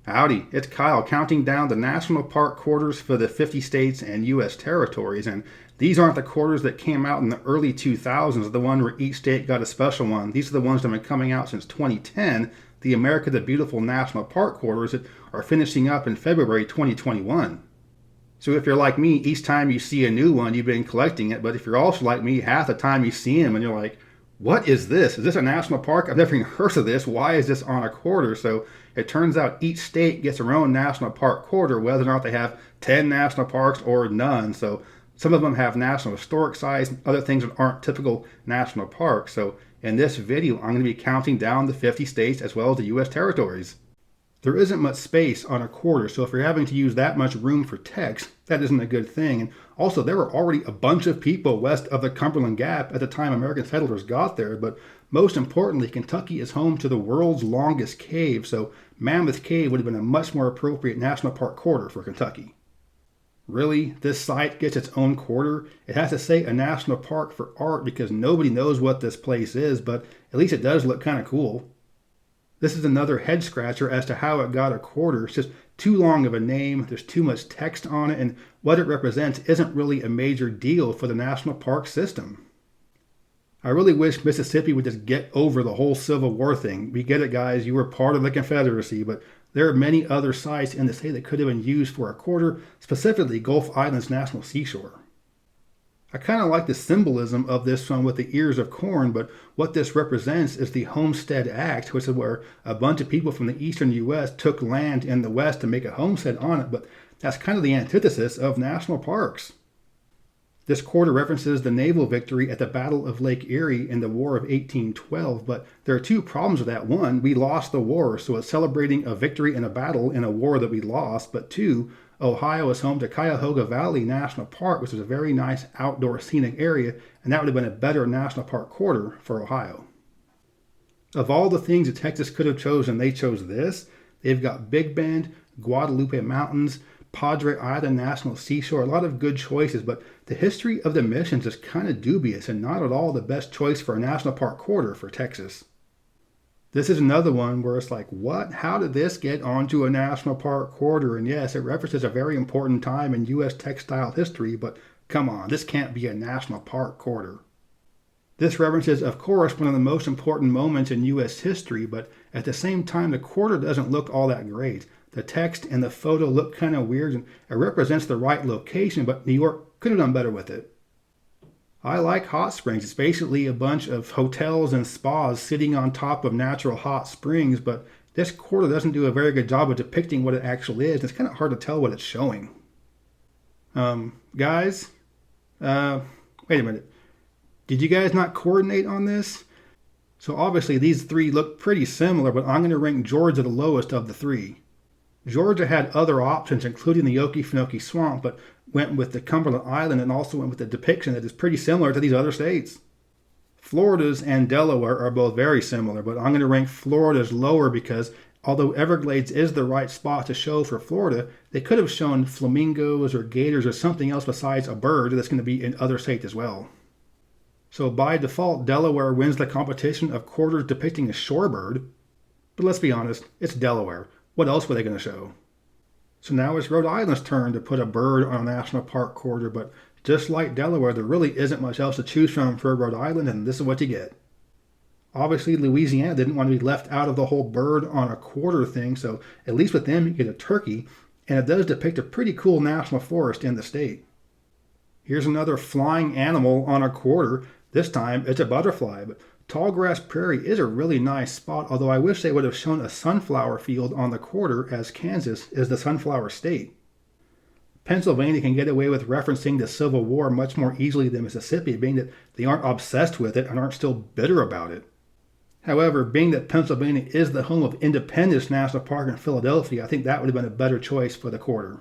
Howdy, it's Kyle counting down the national park quarters for the 50 states and U.S. territories. And these aren't the quarters that came out in the early 2000s, the one where each state got a special one. These are the ones that have been coming out since 2010, the America the Beautiful National Park quarters that are finishing up in February 2021. So if you're like me, each time you see a new one, you've been collecting it. But if you're also like me, half the time you see them and you're like, what is this? Is this a national park? I've never even heard of this. Why is this on a quarter? So it turns out each state gets their own national park quarter, whether or not they have 10 national parks or none. So some of them have national historic sites, other things that aren't typical national parks. So in this video, I'm going to be counting down the 50 states as well as the U.S. territories. There isn't much space on a quarter, so if you're having to use that much room for text, that isn't a good thing. And also, there were already a bunch of people west of the Cumberland Gap at the time American settlers got there, but most importantly, Kentucky is home to the world's longest cave, so Mammoth Cave would have been a much more appropriate national park quarter for Kentucky. Really? This site gets its own quarter? It has to say a national park for art because nobody knows what this place is, but at least it does look kind of cool. This is another head scratcher as to how it got a quarter. It's just too long of a name, there's too much text on it, and what it represents isn't really a major deal for the national park system. I really wish Mississippi would just get over the whole Civil War thing. We get it, guys, you were part of the Confederacy, but there are many other sites in the state that could have been used for a quarter, specifically Gulf Islands National Seashore. I kind of like the symbolism of this one with the ears of corn, but what this represents is the Homestead Act, which is where a bunch of people from the eastern U.S. took land in the west to make a homestead on it, but that's kind of the antithesis of national parks. This quarter references the naval victory at the Battle of Lake Erie in the War of 1812, but there are two problems with that. One, we lost the war, so it's celebrating a victory in a battle in a war that we lost, but two, Ohio is home to Cuyahoga Valley National Park, which is a very nice outdoor scenic area, and that would have been a better national park quarter for Ohio. Of all the things that Texas could have chosen, they chose this. They've got Big Bend, Guadalupe Mountains, Padre Island National Seashore, a lot of good choices, but the history of the missions is kind of dubious and not at all the best choice for a national park quarter for Texas. This is another one where it's like, what? How did this get onto a national park quarter? And yes, it references a very important time in U.S. textile history, but come on, this can't be a national park quarter. This references, of course, one of the most important moments in U.S. history, but at the same time, the quarter doesn't look all that great. The text and the photo look kind of weird, and it represents the right location, but New York could have done better with it. I like hot springs. It's basically a bunch of hotels and spas sitting on top of natural hot springs, but this quarter doesn't do a very good job of depicting what it actually is. It's kind of hard to tell what it's showing. Guys, wait a minute. Did you guys not coordinate on this? So obviously these three look pretty similar, but I'm going to rank Georgia the lowest of the three. Georgia had other options, including the Okefenokee Swamp, but went with the Cumberland Island and also went with a depiction that is pretty similar to these other states. Florida's and Delaware are both very similar, but I'm going to rank Florida's lower because although Everglades is the right spot to show for Florida, they could have shown flamingos or gators or something else besides a bird that's going to be in other states as well. So by default, Delaware wins the competition of quarters depicting a shorebird. But let's be honest, it's Delaware. What else were they going to show? So now it's Rhode Island's turn to put a bird on a national park quarter, but just like Delaware, there really isn't much else to choose from for Rhode Island, and this is what you get. Obviously, Louisiana didn't want to be left out of the whole bird on a quarter thing, so at least with them, you get a turkey, and it does depict a pretty cool national forest in the state. Here's another flying animal on a quarter. This time, it's a butterfly, but Tallgrass Prairie is a really nice spot, although I wish they would have shown a sunflower field on the quarter as Kansas is the sunflower state. Pennsylvania can get away with referencing the Civil War much more easily than Mississippi, being that they aren't obsessed with it and aren't still bitter about it. However, being that Pennsylvania is the home of Independence National Park in Philadelphia, I think that would have been a better choice for the quarter.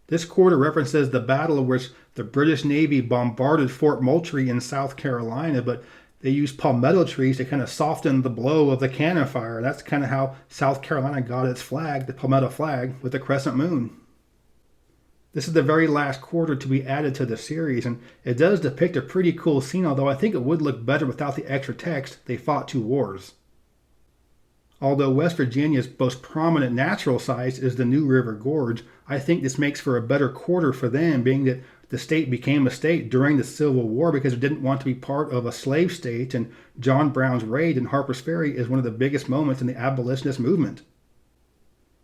This quarter references the battle in which the British Navy bombarded Fort Moultrie in South Carolina, but they used palmetto trees to kind of soften the blow of the cannon fire. That's kind of how South Carolina got its flag, the palmetto flag, with the crescent moon. This is the very last quarter to be added to the series, and it does depict a pretty cool scene, although I think it would look better without the extra text, they fought two wars. Although West Virginia's most prominent natural site is the New River Gorge, I think this makes for a better quarter for them, being that the state became a state during the Civil War because it didn't want to be part of a slave state, and John Brown's raid in Harper's Ferry is one of the biggest moments in the abolitionist movement.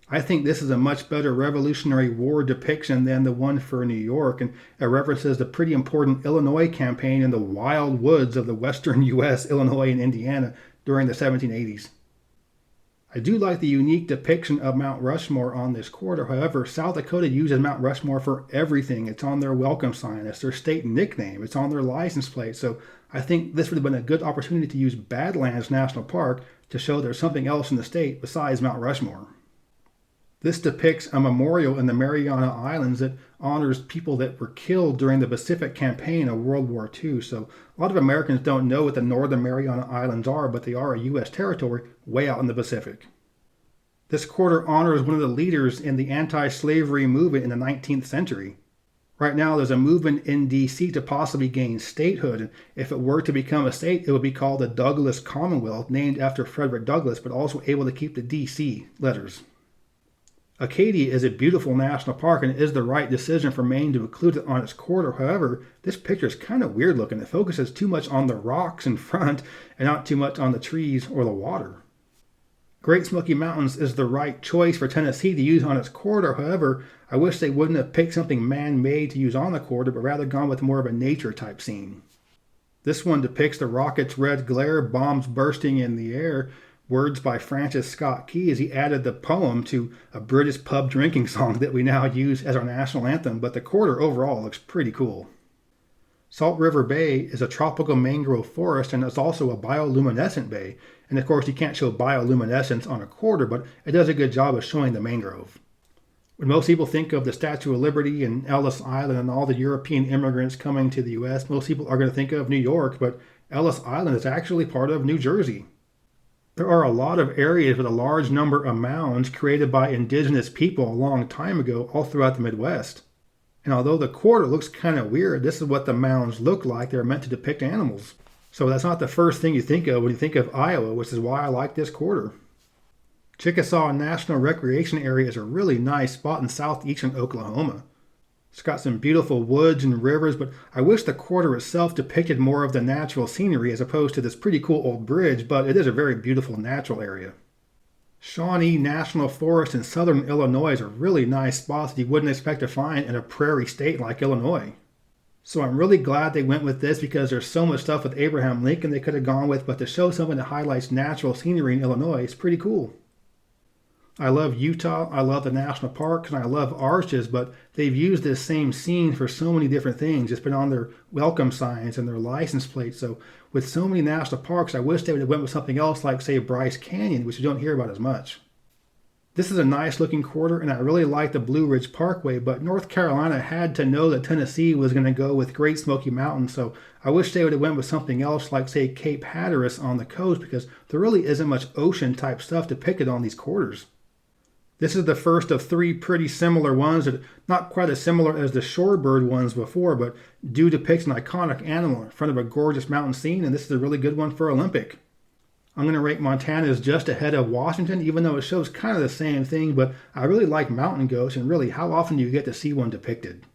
I think this is a much better Revolutionary War depiction than the one for New York, and it references the pretty important Illinois campaign in the wild woods of the western U.S., Illinois, and Indiana during the 1780s. I do like the unique depiction of Mount Rushmore on this quarter. However, South Dakota uses Mount Rushmore for everything. It's on their welcome sign, it's their state nickname, it's on their license plate. So I think this would have been a good opportunity to use Badlands National Park to show there's something else in the state besides Mount Rushmore. This depicts a memorial in the Mariana Islands that honors people that were killed during the Pacific Campaign of World War II. So a lot of Americans don't know what the Northern Mariana Islands are, but they are a U.S. territory way out in the Pacific. This quarter honors one of the leaders in the anti-slavery movement in the 19th century. Right now, there's a movement in D.C. to possibly gain statehood, and if it were to become a state, it would be called the Douglas Commonwealth, named after Frederick Douglass, but also able to keep the D.C. letters. Acadia is a beautiful national park, and it is the right decision for Maine to include it on its quarter. However, this picture is kind of weird looking. It focuses too much on the rocks in front and not too much on the trees or the water. Great Smoky Mountains is the right choice for Tennessee to use on its quarter. However, I wish they wouldn't have picked something man-made to use on the quarter, but rather gone with more of a nature-type scene. This one depicts the rocket's red glare, bombs bursting in the air, words by Francis Scott Key as he added the poem to a British pub drinking song that we now use as our national anthem, but the quarter overall looks pretty cool. Salt River Bay is a tropical mangrove forest, and it's also a bioluminescent bay. And of course, you can't show bioluminescence on a quarter, but it does a good job of showing the mangrove. When most people think of the Statue of Liberty and Ellis Island and all the European immigrants coming to the U.S., most people are going to think of New York, but Ellis Island is actually part of New Jersey. There are a lot of areas with a large number of mounds created by indigenous people a long time ago all throughout the Midwest. And although the quarter looks kind of weird, this is what the mounds look like. They're meant to depict animals. So that's not the first thing you think of when you think of Iowa, which is why I like this quarter. Chickasaw National Recreation Area is a really nice spot in southeastern Oklahoma. It's got some beautiful woods and rivers, but I wish the quarter itself depicted more of the natural scenery as opposed to this pretty cool old bridge, but it is a very beautiful natural area. Shawnee National Forest in southern Illinois is a really nice spot that you wouldn't expect to find in a prairie state like Illinois. So I'm really glad they went with this because there's so much stuff with Abraham Lincoln they could have gone with, but to show something that highlights natural scenery in Illinois is pretty cool. I love Utah, I love the national parks, and I love arches, but they've used this same scene for so many different things. It's been on their welcome signs and their license plates. So with so many national parks, I wish they would have went with something else like, say, Bryce Canyon, which you don't hear about as much. This is a nice looking quarter, and I really like the Blue Ridge Parkway, but North Carolina had to know that Tennessee was going to go with Great Smoky Mountains, so I wish they would have went with something else like, say, Cape Hatteras on the coast, because there really isn't much ocean-type stuff depicted on these quarters. This is the first of three pretty similar ones that are not quite as similar as the shorebird ones before, but do depict an iconic animal in front of a gorgeous mountain scene, and this is a really good one for Olympic. I'm going to rate Montana as just ahead of Washington, even though it shows kind of the same thing, but I really like mountain goats, and really, how often do you get to see one depicted?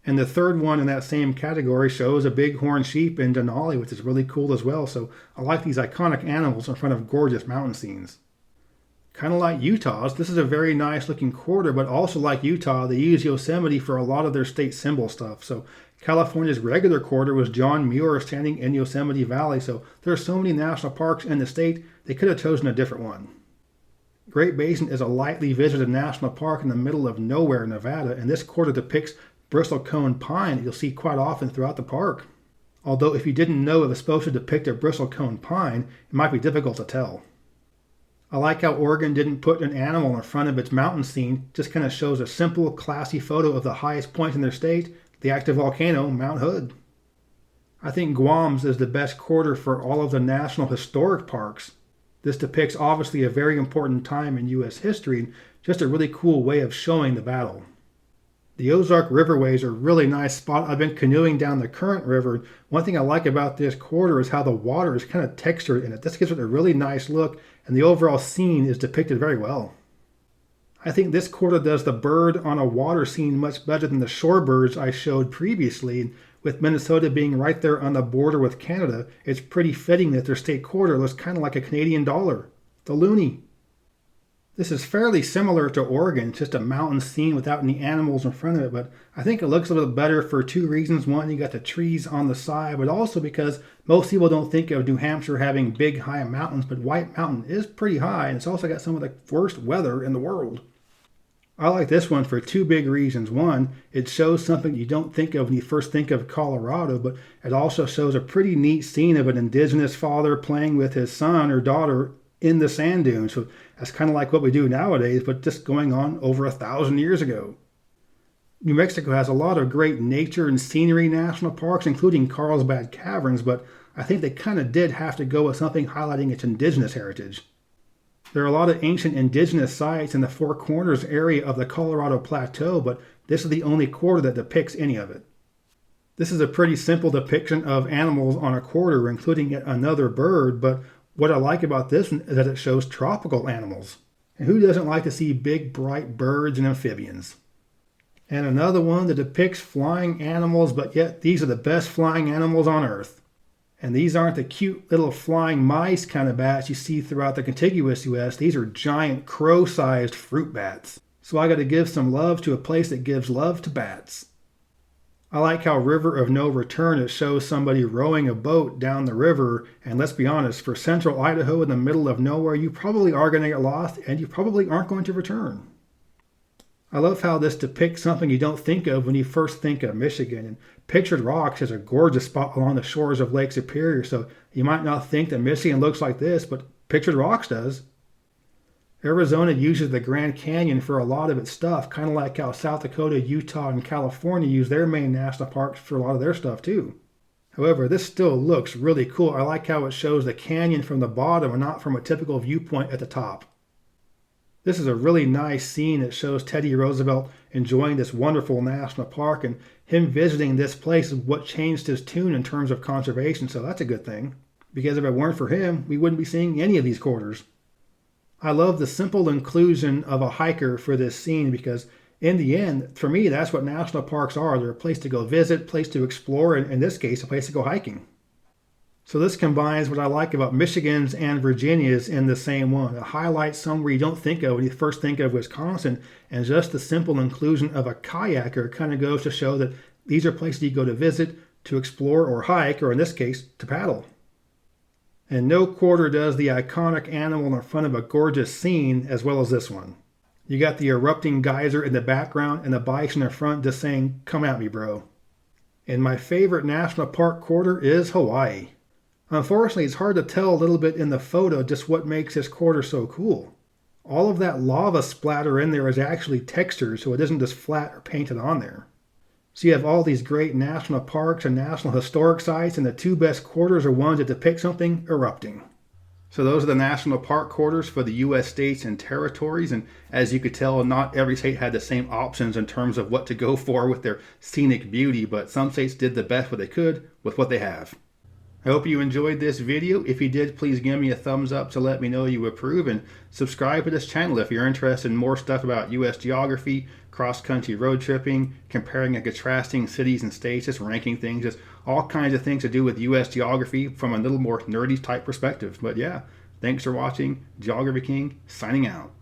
And the third one in that same category shows a bighorn sheep in Denali, which is really cool as well, so I like these iconic animals in front of gorgeous mountain scenes. Kind of like Utah's, this is a very nice looking quarter, but also like Utah, they use Yosemite for a lot of their state symbol stuff. So California's regular quarter was John Muir standing in Yosemite Valley, so there are so many national parks in the state, they could have chosen a different one. Great Basin is a lightly visited national park in the middle of nowhere, Nevada, and this quarter depicts bristlecone pine that you'll see quite often throughout the park. Although if you didn't know it was supposed to depict a bristlecone pine, it might be difficult to tell. I like how Oregon didn't put an animal in front of its mountain scene, just kind of shows a simple, classy photo of the highest point in their state, the active volcano, Mount Hood. I think Guam's is the best quarter for all of the National Historic Parks. This depicts obviously a very important time in U.S. history, and just a really cool way of showing the battle. The Ozark Riverways are a really nice spot. I've been canoeing down the Current River. One thing I like about this quarter is how the water is kind of textured and it just gives it a really nice look, and the overall scene is depicted very well. I think this quarter does the bird on a water scene much better than the shorebirds I showed previously. With Minnesota being right there on the border with Canada, it's pretty fitting that their state quarter looks kind of like a Canadian dollar, the loonie. This is fairly similar to Oregon, just a mountain scene without any animals in front of it, but I think it looks a little better for two reasons. One, you got the trees on the side, but also because most people don't think of New Hampshire having big, high mountains, but White Mountain is pretty high, and it's also got some of the worst weather in the world. I like this one for two big reasons. One, it shows something you don't think of when you first think of Colorado, but it also shows a pretty neat scene of an indigenous father playing with his son or daughter in the sand dunes. So that's kind of like what we do nowadays, but just going on over 1,000 years ago. New Mexico has a lot of great nature and scenery national parks, including Carlsbad Caverns, but I think they kind of did have to go with something highlighting its indigenous heritage. There are a lot of ancient indigenous sites in the Four Corners area of the Colorado Plateau, but this is the only quarter that depicts any of it. This is a pretty simple depiction of animals on a quarter, including yet another bird, but what I like about this one is that it shows tropical animals. And who doesn't like to see big, bright birds and amphibians? And another one that depicts flying animals, but yet these are the best flying animals on Earth. And these aren't the cute little flying mice kind of bats you see throughout the contiguous U.S. These are giant crow-sized fruit bats. So I got to give some love to a place that gives love to bats. I like how River of No Return, it shows somebody rowing a boat down the river. And let's be honest, for central Idaho in the middle of nowhere, you probably are going to get lost and you probably aren't going to return. I love how this depicts something you don't think of when you first think of Michigan. And Pictured Rocks is a gorgeous spot along the shores of Lake Superior, so you might not think that Michigan looks like this, but Pictured Rocks does. Arizona uses the Grand Canyon for a lot of its stuff, kind of like how South Dakota, Utah, and California use their main national parks for a lot of their stuff too. However, this still looks really cool. I like how it shows the canyon from the bottom and not from a typical viewpoint at the top. This is a really nice scene that shows Teddy Roosevelt enjoying this wonderful national park, and him visiting this place is what changed his tune in terms of conservation, so that's a good thing. Because if it weren't for him, we wouldn't be seeing any of these quarters. I love the simple inclusion of a hiker for this scene because in the end, for me, that's what national parks are. They're a place to go visit, place to explore, and in this case, a place to go hiking. So this combines what I like about Michigan's and Virginia's in the same one. It highlights somewhere you don't think of when you first think of Wisconsin, and just the simple inclusion of a kayaker kind of goes to show that these are places you go to visit, to explore or hike, or in this case, to paddle. And no quarter does the iconic animal in front of a gorgeous scene as well as this one. You got the erupting geyser in the background and the bison in front just saying, "Come at me, bro." And my favorite national park quarter is Hawaii. Unfortunately, it's hard to tell a little bit in the photo just what makes this quarter so cool. All of that lava splatter in there is actually textured, so it isn't just flat or painted on there. So you have all these great national parks and national historic sites, and the two best quarters are ones that depict something erupting. So those are the national park quarters for the U.S. states and territories, and as you could tell, not every state had the same options in terms of what to go for with their scenic beauty, but some states did the best what they could with what they have. I hope you enjoyed this video. If you did, please give me a thumbs up to let me know you approve, and subscribe to this channel if you're interested in more stuff about U.S. geography, cross-country road tripping, comparing and contrasting cities and states, just ranking things, just all kinds of things to do with U.S. geography from a little more nerdy type perspective. But yeah, thanks for watching. Geography King, signing out.